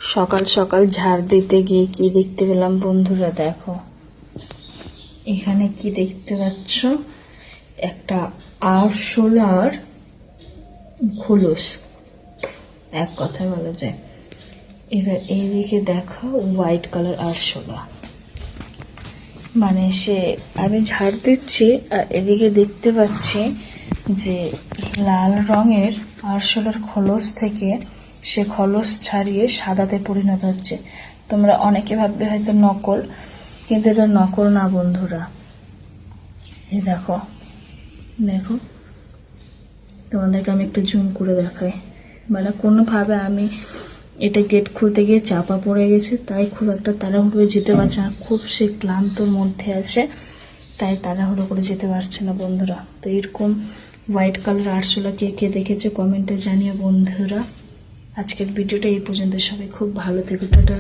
সকাল সকাল ঝাড় দিতে গিয়ে কি দেখতে পেলাম বন্ধুরা, দেখো এখানে কি দেখতে পাচ্ছ, একটা আরশোলার খোলস, এক কথায় বলা যায়। এবার এইদিকে দেখো হোয়াইট কালার আরশোলা, মানে আমি ঝাড় দিচ্ছি আর এদিকে দেখতে পাচ্ছি যে লাল রঙের আরশোলার খোলস থেকে সে খোলস ছাড়িয়ে সাদাতে পরিণত হচ্ছে। তোমরা অনেকে ভাববে হয়তো নকল, কিন্তু এটা নকল না বন্ধুরা। এই দেখো দেখো, তোমাদেরকে আমি একটু জুম করে দেখাই। মানে কোনোভাবে আমি এটা গেট খুলতে গিয়ে চাপা পড়ে গেছে, তাই খুব একটা তাড়াহুড়ো যেতে পারছে না, খুব সে ক্লান্তর মধ্যে আছে, তাই তাড়াহুড়ো করে যেতে পারছে না বন্ধুরা। তো এরকম হোয়াইট কালার আরশোলা কে কে দেখেছে কমেন্টে জানিয়ে বন্ধুরা। আজকের ভিডিওটা এই পর্যন্ত, সবাই খুব ভালো থেকো, টাটা।